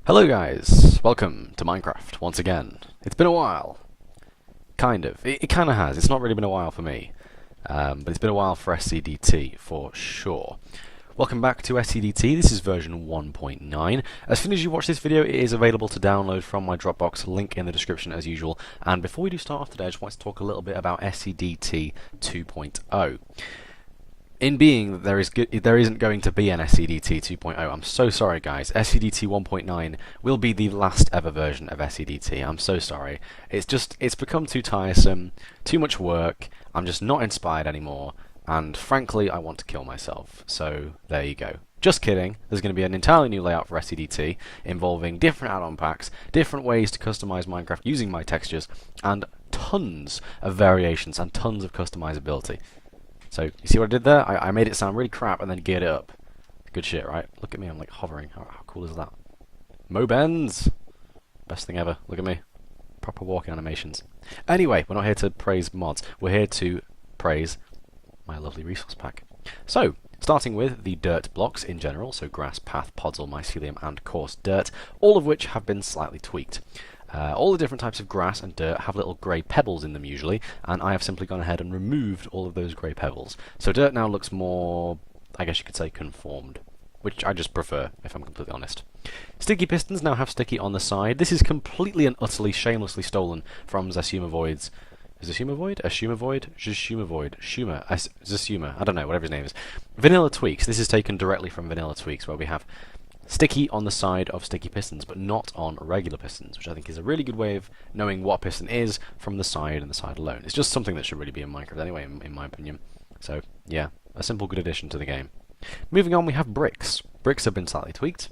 Hello guys, welcome to Minecraft once again. It's been a while. Kind of. It kind of has. It's not really been a while for me. But it's been a while for SCDT, for sure. Welcome back to SCDT. This is version 1.9. As soon as you watch this video, it is available to download from my Dropbox, link in the description as usual. And before we do start off today, I just want to talk a little bit about SCDT 2.0. In being that there isn't going to be an SCDT 2.0, I'm so sorry guys. SCDT 1.9 will be the last ever version of SCDT. I'm so sorry. It's become too tiresome, too much work. I'm just not inspired anymore, and frankly, I want to kill myself. So there you go. Just kidding. There's going to be an entirely new layout for SCDT involving different add-on packs, different ways to customize Minecraft using my textures, and tons of variations and tons of customizability. So, you see what I did there? I made it sound really crap and then geared it up. Good shit, right? Look at me, I'm like hovering. How cool is that? Mo bends! Best thing ever. Look at me. Proper walking animations. Anyway, we're not here to praise mods. We're here to praise my lovely resource pack. So, starting with the dirt blocks in general, so grass, path, podzol, mycelium, and coarse dirt, all of which have been slightly tweaked. All the different types of grass and dirt have little grey pebbles in them usually, and I have simply gone ahead and removed all of those grey pebbles. So dirt now looks more, I guess you could say, conformed, which I just prefer, if I'm completely honest. Sticky pistons now have sticky on the side. This is completely and utterly shamelessly stolen from Zasumavoid's. Is Zasumavoid? Asumavoid? Zasumavoid? Zasuma? I don't know, whatever his name is. Vanilla Tweaks. This is taken directly from Vanilla Tweaks, where we have sticky on the side of sticky pistons, but not on regular pistons, which I think is a really good way of knowing what a piston is from the side and the side alone. It's just something that should really be in Minecraft anyway, in my opinion. So, yeah, a simple good addition to the game. Moving on, we have bricks. Bricks have been slightly tweaked,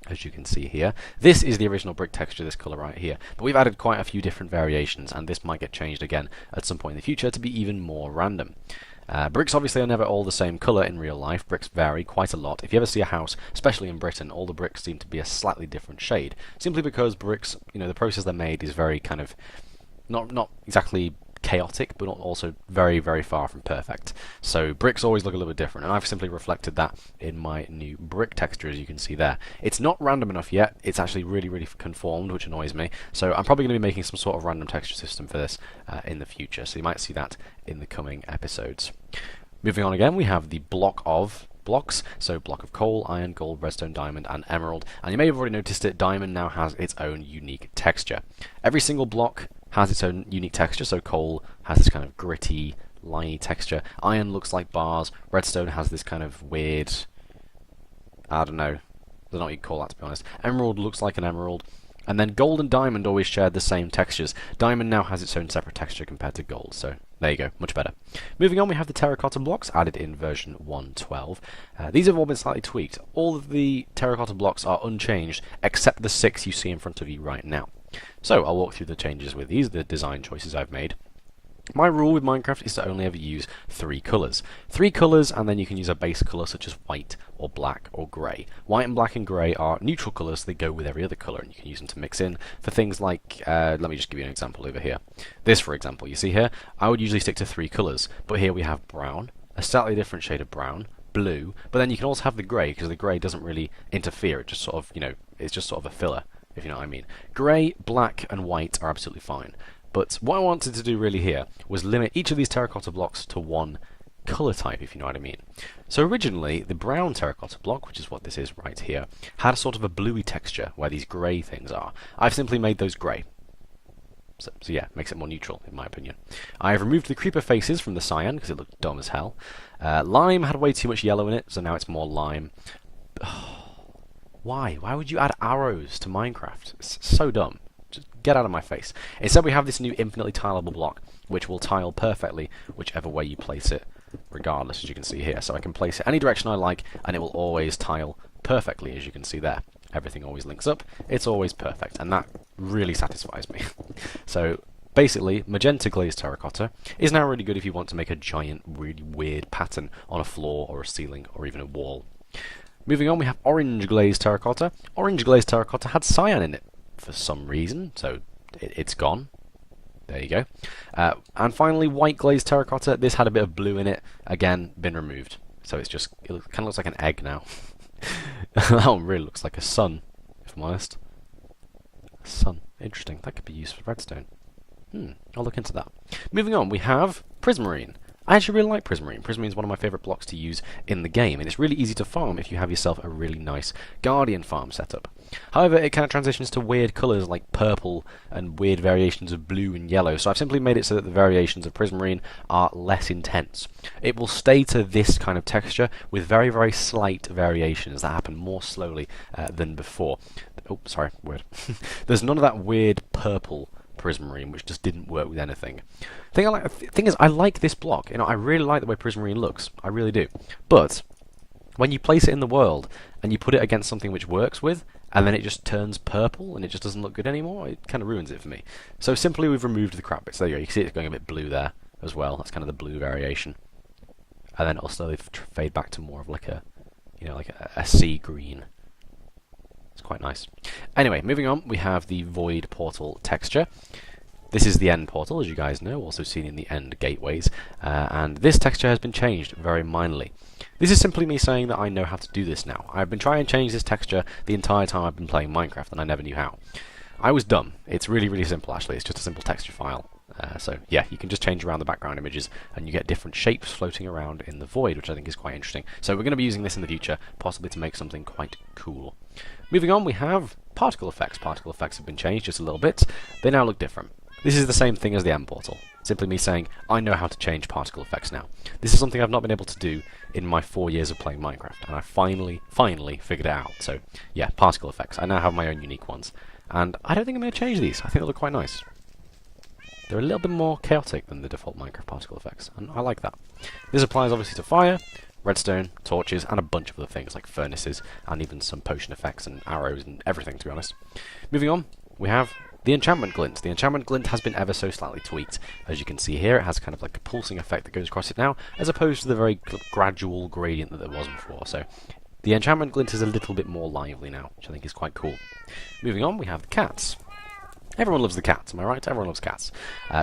as you can see here. This is the original brick texture, this colour right here, but we've added quite a few different variations, and this might get changed again at some point in the future to be even more random. Bricks obviously are never all the same colour in real life. Bricks vary quite a lot. If you ever see a house, especially in Britain, all the bricks seem to be a slightly different shade, simply because bricks, the process they're made is very kind of, not exactly chaotic, but also very, very far from perfect. So bricks always look a little bit different, and I've simply reflected that in my new brick texture, as you can see there. It's not random enough yet. It's actually really, really conformed, which annoys me. So I'm probably going to be making some sort of random texture system for this in the future. So you might see that in the coming episodes. Moving on again, we have the block of blocks, so block of coal, iron, gold, redstone, diamond, and emerald. And you may have already noticed it, diamond now has its own unique texture. Every single block has its own unique texture, so coal has this kind of gritty, liney texture, iron looks like bars, redstone has this kind of weird, I don't know, I don't know what you'd call that to be honest, emerald looks like an emerald, and then gold and diamond always shared the same textures. Diamond now has its own separate texture compared to gold, so there you go, much better. Moving on, we have the terracotta blocks added in version 1.12. These have all been slightly tweaked. All of the terracotta blocks are unchanged, except the 6 you see in front of you right now. So I'll walk through the changes with these, the design choices I've made. My rule with Minecraft is to only ever use 3 colours. 3 colours, and then you can use a base colour such as white or black or grey. White and black and grey are neutral colours, so they go with every other colour, and you can use them to mix in for things like, let me just give you an example over here. This, for example, you see here, I would usually stick to 3 colours, but here we have brown, a slightly different shade of brown, blue, but then you can also have the grey, because the grey doesn't really interfere, it just sort of, it's just sort of a filler, if you know what I mean. Grey, black, and white are absolutely fine. But what I wanted to do really here was limit each of these terracotta blocks to one colour type, if you know what I mean. So originally, the brown terracotta block, which is what this is right here, had a sort of a bluey texture where these grey things are. I've simply made those grey. So yeah, makes it more neutral, in my opinion. I have removed the creeper faces from the cyan, because it looked dumb as hell. Lime had way too much yellow in it, so now it's more lime. Why? Why would you add arrows to Minecraft? It's so dumb. Just get out of my face. Instead we have this new infinitely tileable block, which will tile perfectly whichever way you place it, regardless, as you can see here. So I can place it any direction I like, and it will always tile perfectly, as you can see there. Everything always links up, it's always perfect, and that really satisfies me. So basically, magenta glazed terracotta is now really good if you want to make a giant, really weird pattern on a floor or a ceiling or even a wall. Moving on, we have orange glazed terracotta. Orange glazed terracotta had cyan in it for some reason, so it's gone. There you go. And finally, white glazed terracotta. This had a bit of blue in it. Again, been removed. So it kind of looks like an egg now. That one really looks like a sun, if I'm honest. Sun. Interesting. That could be used for redstone. I'll look into that. Moving on, we have prismarine. I actually really like prismarine. Prismarine is one of my favourite blocks to use in the game, and it's really easy to farm if you have yourself a really nice guardian farm setup. However, it kind of transitions to weird colours like purple and weird variations of blue and yellow, so I've simply made it so that the variations of prismarine are less intense. It will stay to this kind of texture with very, very slight variations that happen more slowly than before. Oh, sorry, weird. There's none of that weird purple prismarine, which just didn't work with anything. Thing is, I like this block. You know, I really like the way prismarine looks. I really do. But when you place it in the world and you put it against something which works with, and then it just turns purple and it just doesn't look good anymore, it kind of ruins it for me. So simply we've removed the crap bits. There you go. You can see it's going a bit blue there as well. That's kind of the blue variation. And then it'll slowly fade back to more of like a, you know, like a sea green. It's quite nice. Anyway, moving on, we have the void portal texture. This is the end portal, as you guys know, also seen in the end gateways, and this texture has been changed very minorly. This is simply me saying that I know how to do this now. I've been trying to change this texture the entire time I've been playing Minecraft, and I never knew how. I was dumb. It's really, really simple, actually. It's just a simple texture file. So, yeah, you can just change around the background images, and you get different shapes floating around in the void, which I think is quite interesting. So we're going to be using this in the future, possibly to make something quite cool. Moving on, we have particle effects. Particle effects have been changed just a little bit. They now look different. This is the same thing as the end portal. Simply me saying, I know how to change particle effects now. This is something I've not been able to do in my 4 years of playing Minecraft, and I finally figured it out. So, yeah, particle effects. I now have my own unique ones. And I don't think I'm going to change these. I think they look quite nice. They're a little bit more chaotic than the default Minecraft particle effects, and I like that. This applies obviously to fire, redstone, torches, and a bunch of other things like furnaces, and even some potion effects and arrows and everything, to be honest. Moving on, we have the enchantment glint. The enchantment glint has been ever so slightly tweaked. As you can see here, it has kind of like a pulsing effect that goes across it now, as opposed to the very gradual gradient that there was before. So the enchantment glint is a little bit more lively now, which I think is quite cool. Moving on, we have the cats. Everyone loves the cats, am I right? Everyone loves cats.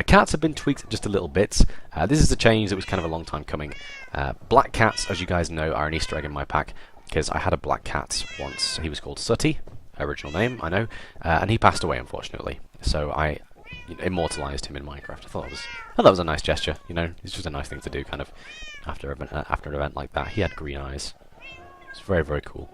Cats have been tweaked just a little bit. This is a change that was kind of a long time coming. Black cats, as you guys know, are an Easter egg in my pack, because I had a black cat once. He was called Sooty, original name, I know, and he passed away, unfortunately. So I immortalized him in Minecraft. I thought that was a nice gesture, you know. It's just a nice thing to do, kind of, after an event like that. He had green eyes. It's very, very cool.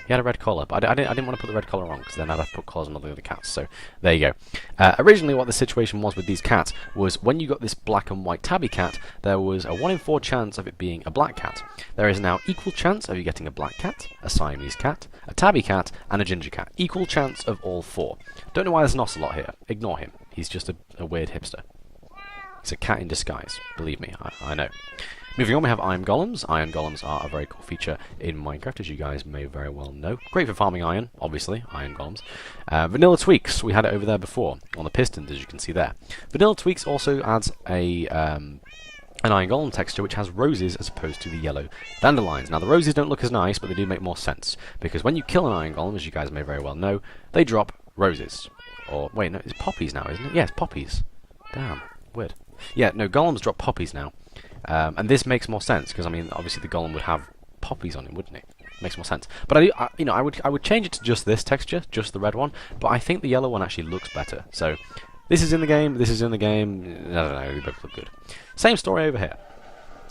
He had a red collar, but I didn't want to put the red collar on, because then I'd have to put collars on all the other cats, so there you go. Originally what the situation was with these cats was when you got this black and white tabby cat, there was a 1 in 4 chance of it being a black cat. There is now equal chance of you getting a black cat, a Siamese cat, a tabby cat, and a ginger cat. Equal chance of all 4. Don't know why there's an ocelot here. Ignore him. He's just a weird hipster. He's a cat in disguise. Believe me, I know. Moving on, we have iron golems. Iron golems are a very cool feature in Minecraft, as you guys may very well know. Great for farming iron, obviously, iron golems. Vanilla tweaks, we had it over there before, on the pistons, as you can see there. Vanilla tweaks also adds an iron golem texture which has roses as opposed to the yellow dandelions. Now, the roses don't look as nice, but they do make more sense, because when you kill an iron golem, as you guys may very well know, they drop roses. Or, wait, no, it's poppies now, isn't it? Yeah, it's poppies. Damn, weird. Yeah, no, golems drop poppies now. And this makes more sense, because I mean, obviously the golem would have poppies on him, wouldn't it? Makes more sense. But I would change it to just this texture, just the red one. But I think the yellow one actually looks better. So this is in the game. This is in the game. I don't know. They both look good. Same story over here.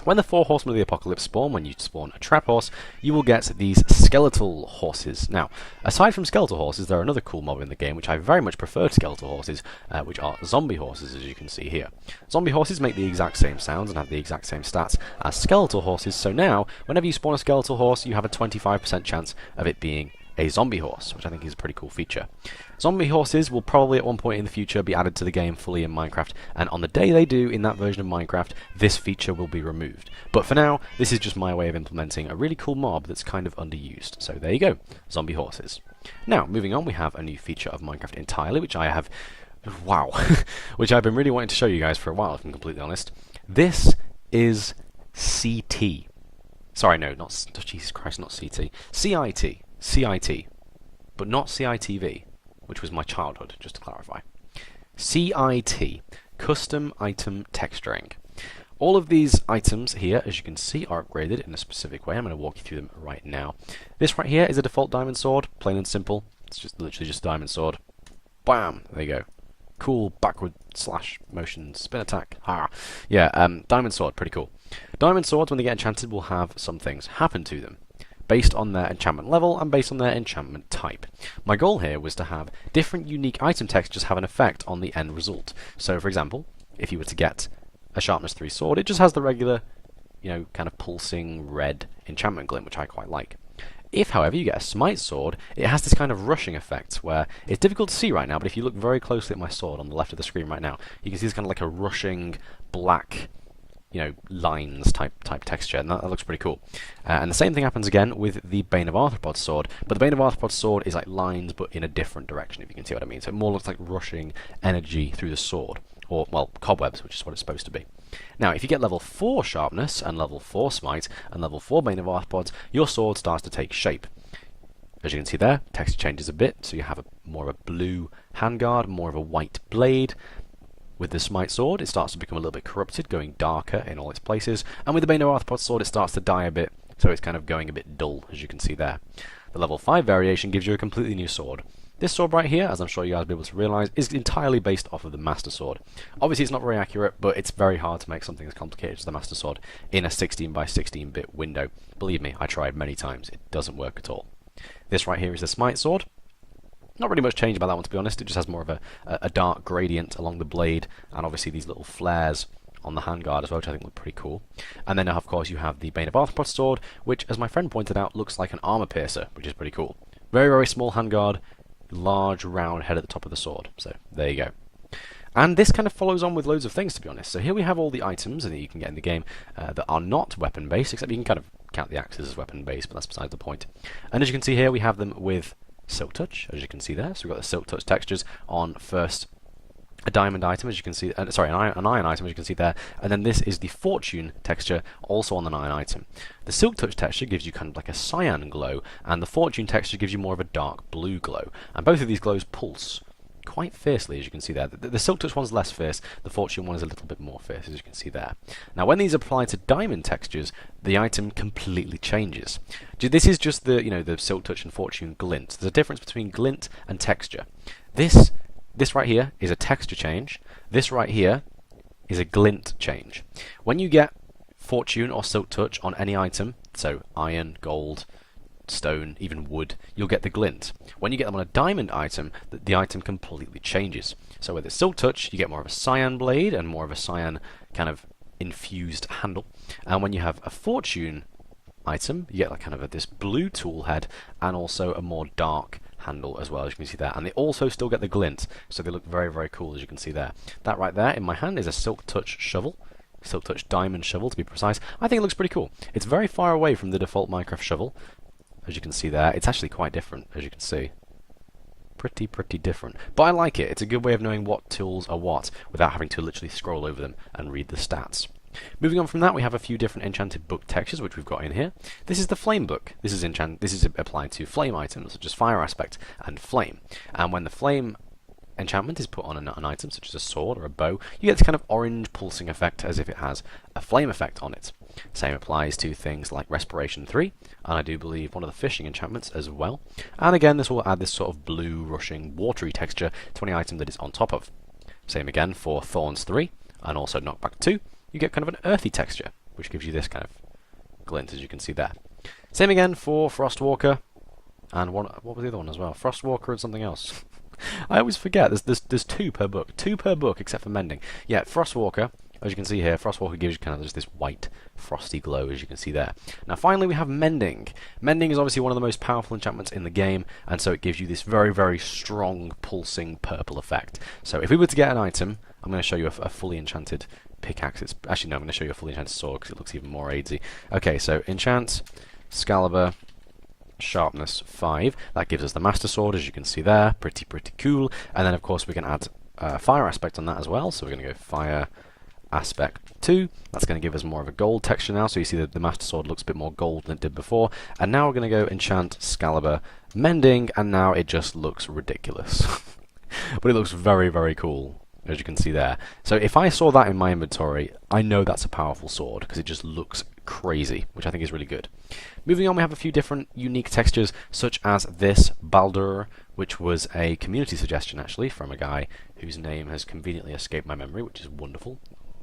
When the 4 horsemen of the apocalypse spawn, when you spawn a trap horse, you will get these skeletal horses. Now, aside from skeletal horses, there are another cool mob in the game, which I very much prefer to skeletal horses, which are zombie horses, as you can see here. Zombie horses make the exact same sounds and have the exact same stats as skeletal horses, so now, whenever you spawn a skeletal horse, you have a 25% chance of it being a zombie horse, which I think is a pretty cool feature. Zombie horses will probably at one point in the future be added to the game fully in Minecraft, and on the day they do in that version of Minecraft, this feature will be removed. But for now, this is just my way of implementing a really cool mob that's kind of underused. So there you go, zombie horses. Now, moving on, we have a new feature of Minecraft entirely, which I have, wow, which I've been really wanting to show you guys for a while, if I'm completely honest. This is CT. Sorry, no, not, oh, Jesus Christ, not CT. CIT. CIT, but not CITV, which was my childhood, just to clarify. CIT, Custom Item Texturing. All of these items here, as you can see, are upgraded in a specific way. I'm going to walk you through them right now. This right here is a default diamond sword, plain and simple. It's just literally just a diamond sword. Bam! There you go. Cool backward slash motion spin attack. Ah, yeah. Diamond sword, pretty cool. Diamond swords, when they get enchanted, will have some things happen to them, based on their enchantment level and based on their enchantment type. My goal here was to have different unique item textures have an effect on the end result. So, for example, if you were to get a sharpness 3 sword, it just has the regular, kind of pulsing red enchantment glint, which I quite like. If, however, you get a smite sword, it has this kind of rushing effect where it's difficult to see right now, but if you look very closely at my sword on the left of the screen right now, you can see it's kind of like a rushing black, lines type texture, and that looks pretty cool. And the same thing happens again with the Bane of Arthropods sword, but the Bane of Arthropods sword is like lines, but in a different direction, if you can see what I mean. So it more looks like rushing energy through the sword, or, well, cobwebs, which is what it's supposed to be. Now, if you get level 4 sharpness, and level 4 smite, and level 4 Bane of Arthropods, your sword starts to take shape. As you can see there, texture changes a bit, so you have more of a blue handguard, more of a white blade. With the smite sword, it starts to become a little bit corrupted, going darker in all its places, and with the Bane of Arthropods sword, it starts to die a bit, so it's kind of going a bit dull, as you can see there. The level 5 variation gives you a completely new sword. This sword right here, as I'm sure you guys will be able to realise, is entirely based off of the Master Sword. Obviously it's not very accurate, but it's very hard to make something as complicated as the Master Sword in a 16 by 16-bit window. Believe me, I tried many times. It doesn't work at all. This right here is the Smite Sword. Not really much changed about that one, to be honest. It just has more of a dark gradient along the blade, and obviously these little flares on the handguard as well, which I think look pretty cool. And then, of course, you have the Bane of Arthropods sword, which, as my friend pointed out, looks like an armor piercer, which is pretty cool. Very, very small handguard, large round head at the top of the sword. So there you go. And this kind of follows on with loads of things, to be honest. So here we have all the items that you can get in the game that are not weapon-based, except you can kind of count the axes as weapon-based, but that's besides the point. And as you can see here, we have them with Silk Touch, as you can see there. So we've got the Silk Touch textures on first a diamond item, as you can see, sorry, an iron item, as you can see there, and then this is the fortune texture, also on an iron item. The silk touch texture gives you kind of like a cyan glow, and the fortune texture gives you more of a dark blue glow. And both of these glows pulse quite fiercely, as you can see there. The silk touch one's less fierce, the fortune one is a little bit more fierce, as you can see there. Now, when these apply to diamond textures, the item completely changes. This is just the, the silk touch and fortune glint. There's a difference between glint and texture. This right here is a texture change. This right here is a glint change. When you get fortune or silk touch on any item, so iron, gold, stone, even wood, you'll get the glint. When you get them on a diamond item, the item completely changes. So with the silk touch, you get more of a cyan blade and more of a cyan kind of infused handle. And when you have a fortune item, you get like kind of this blue tool head and also a more dark handle as well, as you can see there, and they also still get the glint, so they look very, very cool, as you can see there. That right there in my hand is a silk touch shovel, silk touch diamond shovel to be precise. I think it looks pretty cool. It's very far away from the default Minecraft shovel, as you can see there. It's actually quite different, as you can see. Pretty different, but I like it. It's a good way of knowing what tools are what without having to literally scroll over them and read the stats. Moving on from that, we have a few different enchanted book textures which we've got in here. This is the flame book. This is applied to flame items such as fire aspect and flame. And when the flame enchantment is put on an item such as a sword or a bow, you get this kind of orange pulsing effect as if it has a flame effect on it. Same applies to things like Respiration 3, and I do believe one of the fishing enchantments as well. And again, this will add this sort of blue, rushing, watery texture to any item that it's on top of. Same again for Thorns 3, and also Knockback 2. You get kind of an earthy texture, which gives you this kind of glint, as you can see there. Same again for Frostwalker, and what was the other one as well? Frostwalker and something else. I always forget, there's two per book, except for Mending. Yeah, Frostwalker, as you can see here, Frostwalker gives you kind of just this white, frosty glow, as you can see there. Now finally we have Mending. Mending is obviously one of the most powerful enchantments in the game, and so it gives you this very, very strong, pulsing purple effect. So if we were to get an item, I'm going to show you a fully enchanted pickaxe. Actually, no, I'm going to show you a fully enchanted sword because it looks even more AIDSy. Okay, so enchant, Excalibur, sharpness 5. That gives us the Master Sword, as you can see there. Pretty cool. And then, of course, we can add fire aspect on that as well. So we're going to go fire aspect 2. That's going to give us more of a gold texture now. So you see that the Master Sword looks a bit more gold than it did before. And now we're going to go enchant, Excalibur, Mending, and now it just looks ridiculous. But it looks very, very cool. as you can see there. So if I saw that in my inventory, I know that's a powerful sword, because it just looks crazy, which I think is really good. Moving on, we have a few different unique textures, such as this Baldur, which was a community suggestion actually from a guy whose name has conveniently escaped my memory, which is wonderful.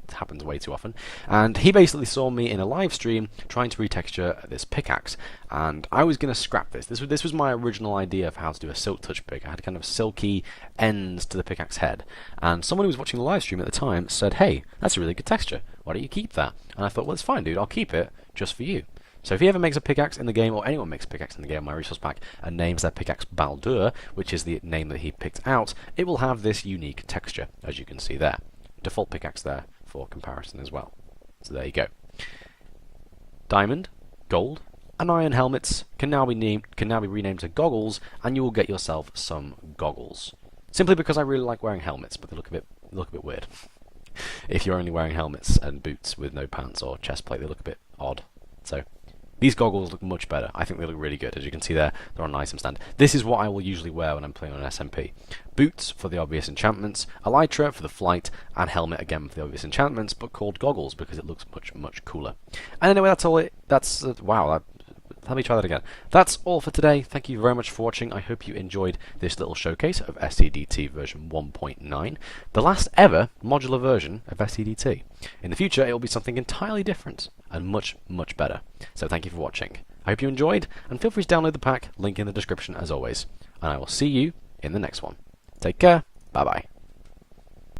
It happens way too often. And he basically saw me in a live stream trying to retexture this pickaxe, and I was going to scrap this. This was my original idea for how to do a silk touch pick. I had kind of silky ends to the pickaxe head, and someone who was watching the live stream at the time said, "Hey, that's a really good texture. Why don't you keep that?" And I thought, well, it's fine, dude. I'll keep it just for you. So if he ever makes a pickaxe in the game, or anyone makes a pickaxe in the game on my resource pack, and names their pickaxe Baldur, which is the name that he picked out, it will have this unique texture, as you can see there. Default pickaxe there for comparison as well. So there you go. Diamond, gold, and iron helmets can now be renamed to goggles, and you will get yourself some goggles. Simply because I really like wearing helmets, but they look a bit weird. If you're only wearing helmets and boots with no pants or chest plate, they look a bit odd. So these goggles look much better. I think they look really good. As you can see there, they're on an item stand. This is what I will usually wear when I'm playing on an SMP. Boots for the obvious enchantments, elytra for the flight, and helmet again for the obvious enchantments, but called goggles because it looks much, much cooler. And anyway, that's all wow, let me try that again. That's all for today. Thank you very much for watching. I hope you enjoyed this little showcase of SCDT version 1.9, the last ever modular version of SCDT. In the future, it will be something entirely different and much, much better. So thank you for watching. I hope you enjoyed, and feel free to download the pack, link in the description as always. And I will see you in the next one. Take care. Bye-bye.